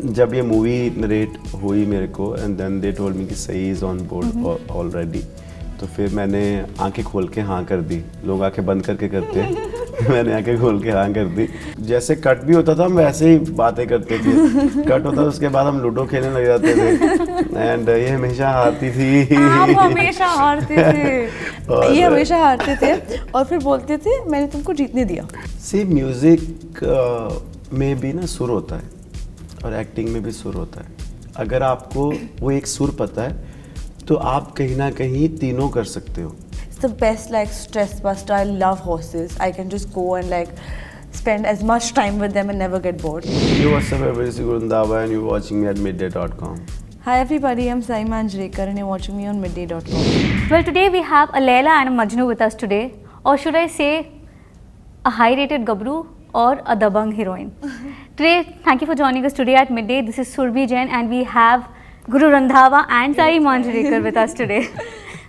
जब ये movie narrate हुई मेरे को and then they told me कि सही इज़ ऑन बोर्ड ऑलरेडी, तो फिर मैंने आंखें खोल के हाँ कर दी। लोग आंखें बंद करके करते हैं मैंने आंखें खोल के हाँ कर दी। जैसे कट भी होता था हम वैसे ही बातें करते थे। कट होता था उसके बाद हम लूडो खेलने लग जाते थे एंड ये हमेशा हारती थी। आप हमेशा हारते थे। ये हमेशा हारते थे और फिर बोलते थे मैंने तुमको जीतने दिया। सी म्यूज़िक में भी ना सुर होता है और एक्टिंग में भी सुर होता है। अगर आपको वो एक सुर पता है तो आप कहीं ना कहीं तीनों कर सकते हो। It's the best like stress buster. I love horses. I can just go and like spend as much time with them and never get bored. Yo, what's up everybody, this is Randhawa and you're watching me at midday.com. Hi everybody, I'm Saiee Manjrekar and you're watching me on midday.com. Well, today we have a Laila and a Majnu with us today, or should I say a high-rated Gabru or a Dabang heroine. Today, thank you for joining us today at midday. This is Surbhi Jain and we have Guru Randhawa and Saiee Manjrekar with us today.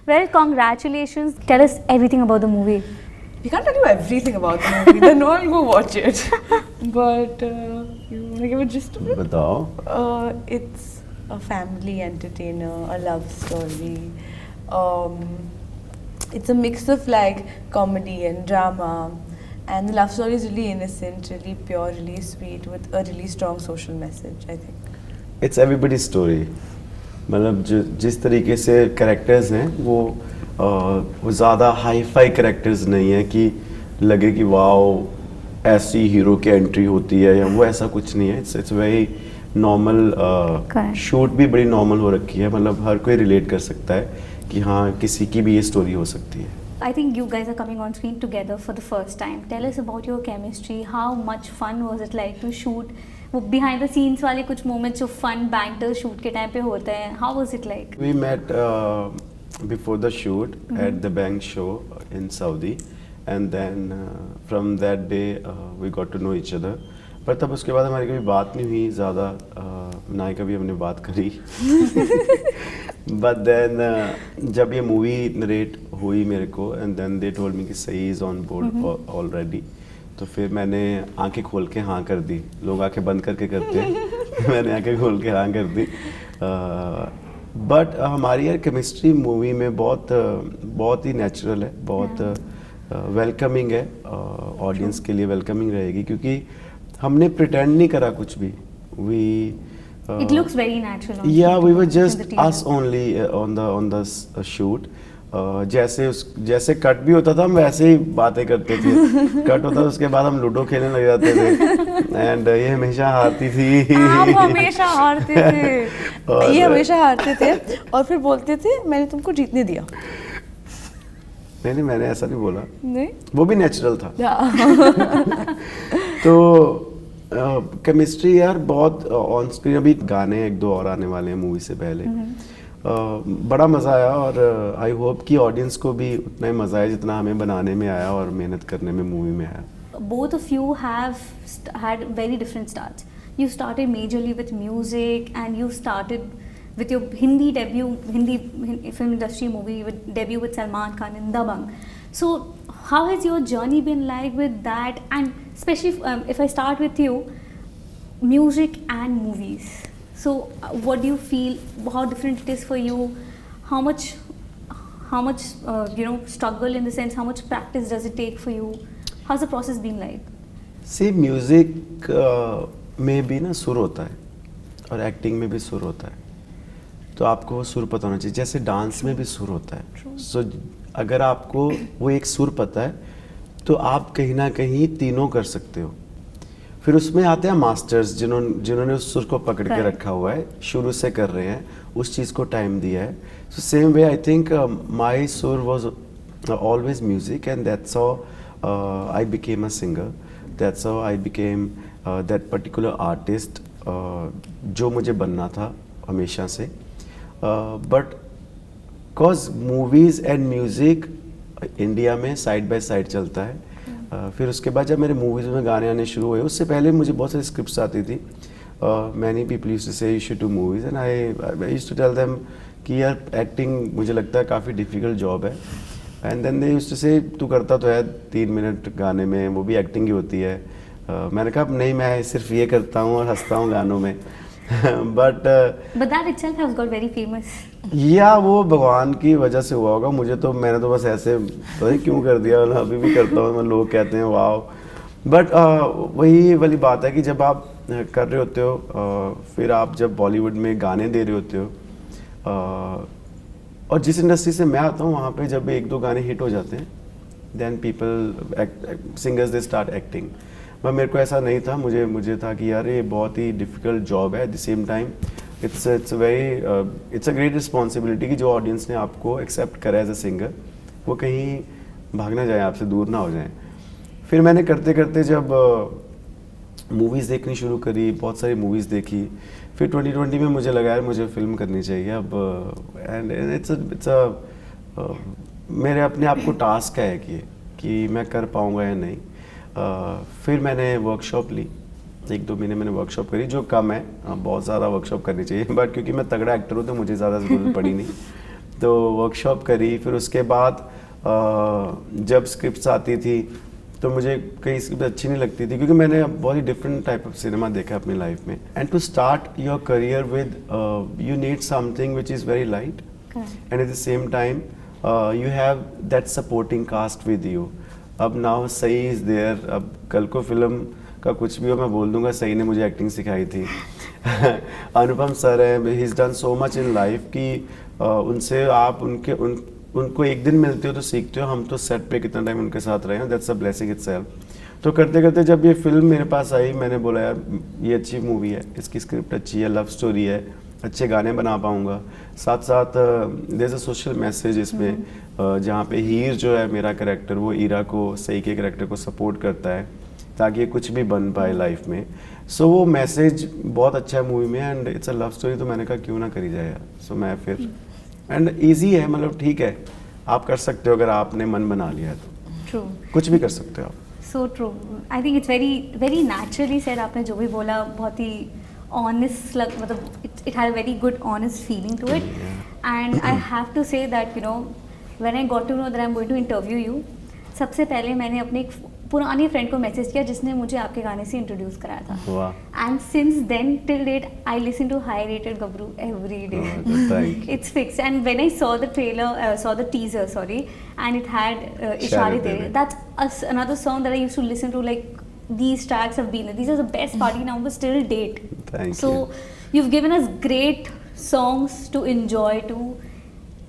Well, congratulations. Tell us everything about the movie. We can't tell you everything about the movie, then no one will go watch it. But you want to give a gist of it? बताओ। It's a family entertainer, a love story. It's a mix of like comedy and drama. And the love story is really innocent, really pure, really sweet, with a really strong social message, I think. It's everybody's story. मतलब जिस तरीके से characters हैं वो ज़्यादा hi fi characters नहीं है कि लगे कि वाओ ऐसी हीरो की एंट्री होती है, या वो ऐसा कुछ नहीं है। It's very normal. शूट भी बड़ी नॉर्मल हो रखी है, मतलब हर कोई रिलेट कर सकता है कि हाँ किसी की भी ये स्टोरी हो सकती है। I think you guys are coming on screen together for the first time. Tell us about your chemistry. How much fun was it like to shoot? वो behind the scenes वाले कुछ moments जो fun banter shoot के time पे होते हैं. How was it like? We met before the shoot at the bank show in Saudi, and then from that day we got to know each other. पर तब उसके बाद हमारी कभी बात नहीं हुई ज़्यादा, ना ही कभी हमने बात करी। But then जब ये मूवी नरेट हुई मेरे को and then they told me कि सही इज़ ऑन बोर्ड ऑलरेडी, तो फिर मैंने आंखें खोल के हाँ कर दी। लोग आंखें बंद करके करते हैं मैंने आंखें खोल के हाँ कर दी। बट हमारी यार केमिस्ट्री मूवी में बहुत ही नेचुरल है, बहुत वेलकमिंग है, ऑडियंस के लिए वेलकमिंग रहेगी, क्योंकि हमने प्रिटेंड नहीं करा कुछ भी। It looks very natural. Yeah, we were just us only on the shoot. जैसे कट भी होता था हम वैसे ही बातें करते थे। कट होता था उसके बाद हम लूडो खेलने लग जाते थे एंड ये हमेशा हारती थी। आप हमेशा हारते थे। ये हमेशा हारते थे और फिर बोलते थे मैंने तुमको जीतने दिया। नहीं, मैंने ऐसा नहीं बोला। नहीं, वो भी नेचुरल था। तो केमिस्ट्री यार बहुत ऑन स्क्रीन। अभी गाने एक दो और आने वाले हैं मूवी से पहले। बड़ा मज़ा आया और आई होप कि ऑडियंस को भी उतना ही मज़ा आया जितना हमें बनाने में आया और मेहनत करने में मूवी में आया। Both of you have had very different starts. You started majorly with music and you started with your Hindi debut, Hindi film industry movie debut with Salman Khan in Dabang. So how has your journey been like with that, and especially if I start with you, music and movies. So what do you feel, how different it is for you, how much struggle in the sense, how much practice does it take for you, how's the process been like? See, music में भी ना सुर होता है और acting में भी सुर होता है, तो आपको वो सुर पता होना चाहिए। जैसे डांस में भी सुर होता है। सो अगर आपको वो एक सुर पता है तो आप कहीं ना कहीं तीनों कर सकते हो। फिर उसमें आते हैं मास्टर्स जिन्होंने उस सुर को पकड़ के रखा हुआ है, शुरू से कर रहे हैं, उस चीज़ को टाइम दिया है। So same way I think my सुर was always music and that's how I became a singer, that's how I became that particular artist जो मुझे बनना था हमेशा से। But cause movies and music India में साइड बाय साइड चलता है। फिर उसके बाद जब मेरे मूवीज़ में गाने आने शुरू हुए, उससे पहले मुझे बहुत सारी स्क्रिप्ट्स आती थी। Many people used to say you should do movies and I used to tell them कि यार एक्टिंग मुझे लगता है काफ़ी डिफ़िकल्ट जॉब है। And then they used to say तू करता तो है 3 मिनट गाने में, वो भी एक्टिंग ही होती है। मैंने कहा नहीं, मैं सिर्फ ये करता हूँ और हंसता हूँ गानों में। But But that itself has got very famous. या वो भगवान की वजह से हुआ होगा, मुझे तो मैंने तो बस ऐसे पता नहीं क्यों कर दिया, मैं अभी भी करता हूँ, लोग कहते हैं वाह। बट वही वाली बात है कि जब आप कर रहे होते हो, फिर आप जब बॉलीवुड में गाने दे रहे होते हो, और जिस इंडस्ट्री से मैं आता हूँ वहाँ पे जब एक दो गाने हिट हो जाते हैं, then people singers they start acting. पर मेरे को ऐसा नहीं था, मुझे था कि यार ये बहुत ही डिफ़िकल्ट जॉब है, eight the same time it's a great responsibility कि जो ऑडियंस ने आपको एक्सेप्ट करा एज अ सिंगर, वो कहीं भाग ना जाए, आपसे दूर ना हो जाए। फिर मैंने करते करते जब मूवीज़ देखनी शुरू करी, बहुत सारी मूवीज़ देखी, फिर 2020 में मुझे लगा यार मुझे फिल्म करनी चाहिए अब, एंड इट्स मेरे अपने आप को टास्क है कि मैं कर पाऊँगा या नहीं। फिर मैंने वर्कशॉप ली, 1-2 महीने मैंने वर्कशॉप करी, जो कम है, बहुत ज़्यादा वर्कशॉप करनी चाहिए, बट क्योंकि मैं तगड़ा एक्टर हूँ तो मुझे ज़्यादा ज़रूरत पड़ी नहीं, तो वर्कशॉप करी। फिर उसके बाद जब स्क्रिप्ट्स आती थी तो मुझे कई स्क्रिप्ट अच्छी नहीं लगती थी, क्योंकि मैंने बहुत ही डिफरेंट टाइप ऑफ सिनेमा देखा है अपनी लाइफ में। And to start your career with you need something which is very light, and at the same time you have that supporting cast with you. अब नाउ सई इज़ देयर, अब कल को film का कुछ भी हो मैं बोल दूंगा सई ने मुझे एक्टिंग सिखाई थी। अनुपम सर है, he is done so much in life कि उनसे आप उनको एक दिन मिलते हो तो सीखते हो। हम तो सेट पे कितना टाइम उनके साथ रहे हैं, दैट्स अ ब्लेसिंग इटसेल्फ। तो करते करते जब ये फिल्म मेरे पास आई, मैंने बोला यार ये अच्छी मूवी है, इसकी स्क्रिप्ट अच्छी है, लव स्टोरी है, अच्छे गाने बना पाऊँगा, साथ साथ there is a social message इसमें, जहाँ पे हीर जो है मेरा कैरेक्टर, वो ईरा को, सई के कैरेक्टर को सपोर्ट करता है ताकि ये कुछ भी बन पाए लाइफ में। सो वो मैसेज बहुत अच्छा है मूवी में, and it's a love story, तो मैंने कहा क्यों ना करी जाए यार। सो मैं फिर, एंड ईजी है, मतलब ठीक है, आप कर सकते हो अगर आपने मन बना लिया है तो। True. कुछ भी कर सकते हो आप। So true. I think it's very naturally said. आपने जो भी बोला बहुत ही honest मतलब it had a very good honest feeling to it. And I have to say that when I got to know that I'm going to interview you, सबसे पहले मैंने अपने एक पुरानी फ्रेंड को मैसेज किया जिसने मुझे आपके गाने से इंट्रोड्यूस कराया था। वाह। And since then till date I listen to high rated Gabru every day. It's fix. And when I saw the trailer, saw the teaser, sorry, and it had Ishare Tere, that's another song that I used to listen to, like these tracks have been, these are the best party numbers till date. Thank so you. You've given us great songs to enjoy to,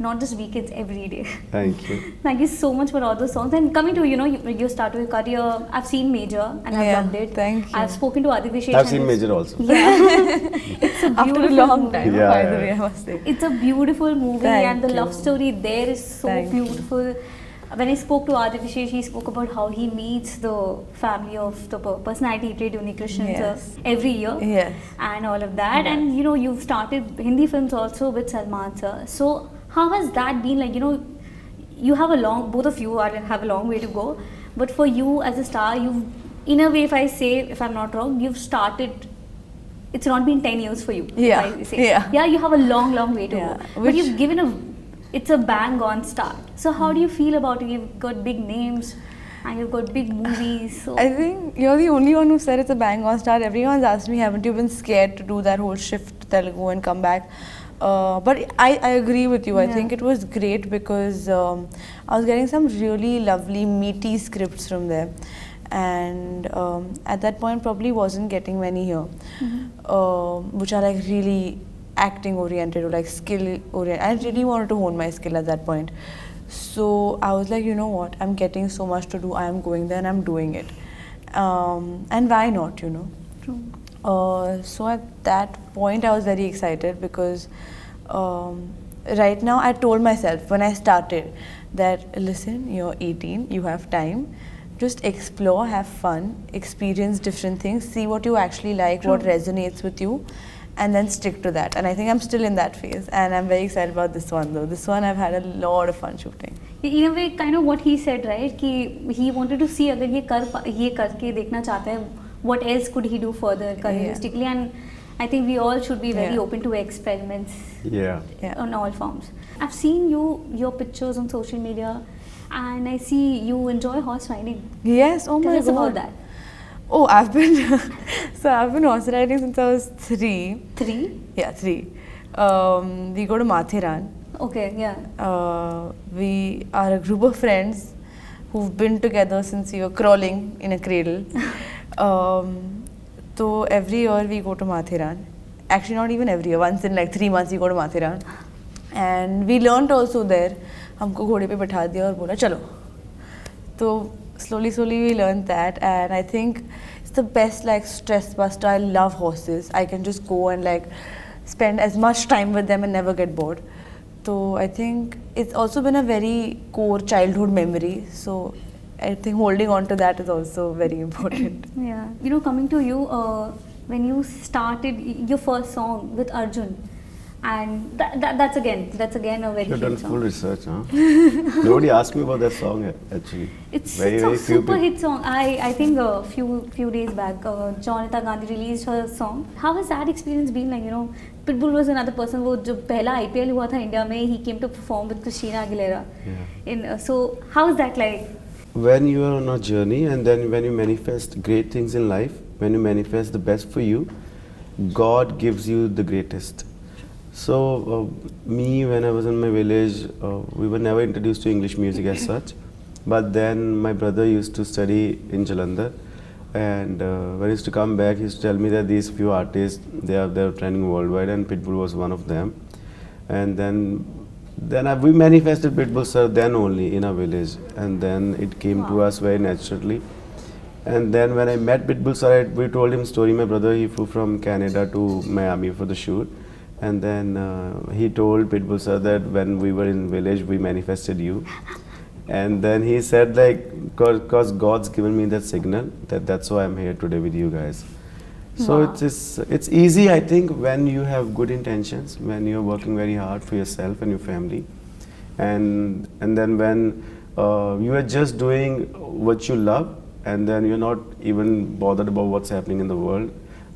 not just weekends, every day. Thank you. Thank you so much for all those songs. And coming to you started your career, I've seen Major and I've loved it. Thank you. I've spoken to Adi Vishesh. I've seen Major also. Yeah. It's a beautiful After a long movie. time, Yeah, by the yeah. way, I must say. It's a beautiful movie. Thank And the love you. story there is so Thank you. beautiful. When I spoke to Adi Vishesh, he spoke about how he meets the family of the personality played Unikrishnan Yes. every year. Yes. And all of that. Yes. And you've started Hindi films also with Salman sir. So how has that been? Like, you have both of you have a long way to go. But for you as a star, you've, in a way, if I'm not wrong, you've started, it's not been 10 years for you. Yeah. If I say. Yeah. Yeah, you have a long way to Yeah. go. But you've given it's a bang on start. So how do you feel about it? You've got big names and you've got big movies. So I think you're the only one who said it's a bang on start. Everyone's asked me, haven't you been scared to do that whole shift to Telugu and come back? But I agree with you. I think it was great because I was getting some really lovely meaty scripts from there, and at that point probably wasn't getting many here, which are like really acting oriented or like skill oriented. I really wanted to hone my skill at that point. So I was like, you know what, I'm getting so much to do, I am going there and I'm doing it. And why not, True. So at that point I was very excited because right now I told myself when I started that, listen, you're 18, you have time, just explore, have fun, experience different things, see what you actually like, what resonates with you, and then stick to that. And I think I'm still in that phase, and I'm very excited about this one though. This one I've had a lot of fun shooting. In a way, kind of what he said, right? कि he wanted to see अगर ये करके देखना चाहता है, what else could he do further careeristically? And I think we all should be very open to experiments. Yeah. On all forms. I've seen your pictures on social media, and I see you enjoy horse riding. Yes, oh my Tell us god. about that. Oh, I've been so I've been horse riding since I was 3. 3? Yeah, 3. We go to Mathiran. Okay, yeah. We are a group of friends who've been together since we were crawling in a cradle. So every year we go to Mathiran. Actually, not even every year. Once in like 3 months we go to Mathiran. And we learnt also there. हमको घोड़े पे बैठा दिया और बोला चलो. So slowly we learned that, and I think it's the best like stress buster. I love horses. I can just go and like spend as much time with them and never get bored. So I think it's also been a very core childhood memory. So I think holding on to that is also very important. Yeah. You know, coming to you, when you started your first song with Arjun, and that's again a very You've hit done song. full research, huh? Nobody asked me about that song actually. It's very a few super people. hit song. I think a few days back, Janita Gandhi released her song. How has that experience been like? You know, Pitbull was another person. वो जो पहला IPL हुआ था India में, he came to perform with Christina Aguilera. Yeah. So how is that like? When you are on a journey and then when you manifest great things in life, when you manifest the best for you, God gives you the greatest. So me, when I was in my village, we were never introduced to English music as such. But then my brother used to study in Jalandhar, and when he used to come back, he used to tell me that these few artists, they're trending worldwide, and Pitbull was one of them. And then we manifested Pitbull sir then only in our village, and then it came to us very naturally. And then when I met Pitbull sir, we told him story. My brother, he flew from Canada to Miami for the shoot. And then he told Pitbull sir that when we were in village, we manifested you. And then he said like, cause God's given me that signal, that's why I'm here today with you guys. So Wow. it's easy, I think, when you have good intentions, when you're working very hard for yourself and your family. And then when you are just doing what you love, and then you're not even bothered about what's happening in the world,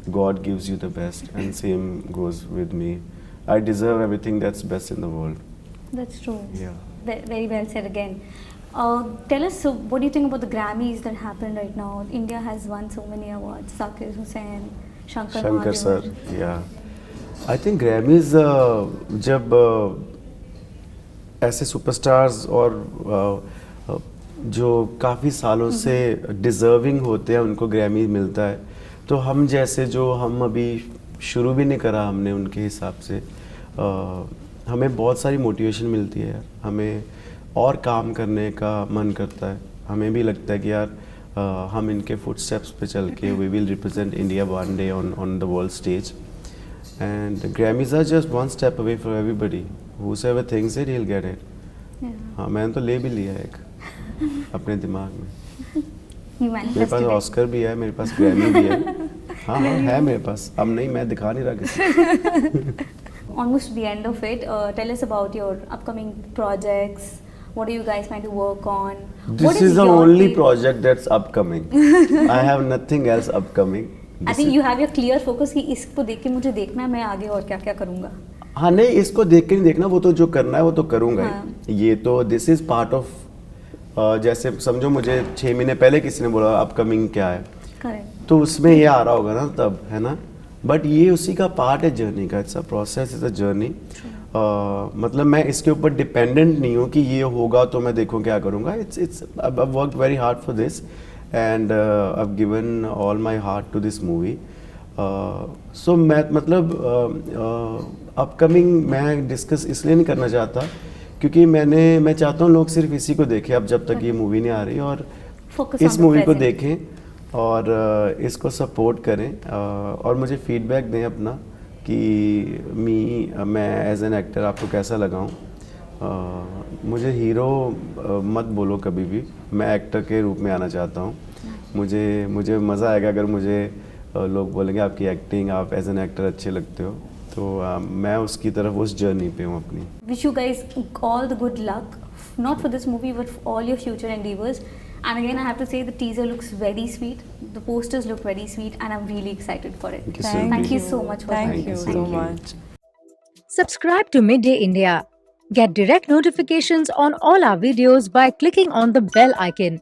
God gives you the best, and same goes with me. I deserve everything that's best in the world. That's true. Yeah. Very well said again. Tell us, so what do you think about the Grammys that happened right now? India has won so many awards. Zakir Hussain, Shankar sir, yeah. I think Grammys जब ऐसे superstars और जो काफ़ी सालों से deserving होते हैं उनको ग्रैमी मिलता है, तो हम जैसे जो हम अभी शुरू भी नहीं करा हमने उनके हिसाब से, हमें बहुत सारी मोटिवेशन मिलती है यार, हमें और काम करने का मन करता है, हमें भी लगता है कि यार हम इनके फुटस्टेप्स पे चल के we will represent India one day on the world stage, and Grammys are just one step away for everybody, whosoever thinks it he'll get it. हाँ, मैंने तो ले भी लिया एक अपने दिमाग में. मेरे पास ऑस्कर भी है, मेरे पास ग्रैमी भी है. हाँ है मेरे पास, अब नहीं, मैं दिखा नहीं रहा किसी. Almost the end of it. Tell us about your upcoming projects. What are you guys trying to work on? This is the only project that's upcoming. I have nothing else upcoming. I think you have your clear focus कि इसको देख के मुझे देखना है, मैं आगे और क्या क्या करूँगा. हाँ नहीं, इसको देख के नहीं देखना, वो तो जो करना है वो तो करूँगा ही. ये तो दिस इज पार्ट ऑफ, जैसे समझो मुझे 6 महीने पहले किसी ने बोला अपकमिंग क्या है, Correct. तो उसमें ये आ रहा होगा ना तब, है ना. बट ये उसी का पार्ट है जर्नी का. It's a process, it's a journey. मतलब मैं इसके ऊपर डिपेंडेंट नहीं हूँ कि ये होगा तो मैं देखूँ क्या करूँगा. It's I work very hard for this and I have given all my heart to this movie. So मैं मतलब अपकमिंग मैं डिस्कस इसलिए नहीं करना चाहता क्योंकि मैं चाहता हूँ लोग सिर्फ इसी को देखें अब जब तक ये मूवी नहीं आ रही, और Focus इस on the मूवी को present. देखें और इसको सपोर्ट करें, और मुझे फीडबैक दें अपना कि मैं एज एन एक्टर आपको कैसा लगाऊं. मुझे हीरो मत बोलो कभी भी, मैं एक्टर के रूप में आना चाहता हूं. मुझे मज़ा आएगा अगर मुझे लोग बोलेंगे आपकी एक्टिंग, आप एज एन एक्टर अच्छे लगते हो, तो मैं उसकी तरफ उस जर्नी पे हूँ अपनी. Wish you guys all the good luck, not for this movie but for all your future endeavors. And again, I have to say the teaser looks very sweet, the posters look very sweet, and I'm really excited for it. Thank you so much for Thank that. you Thank so you. much. Subscribe to Midday India. Get direct notifications on all our videos by clicking on the bell icon.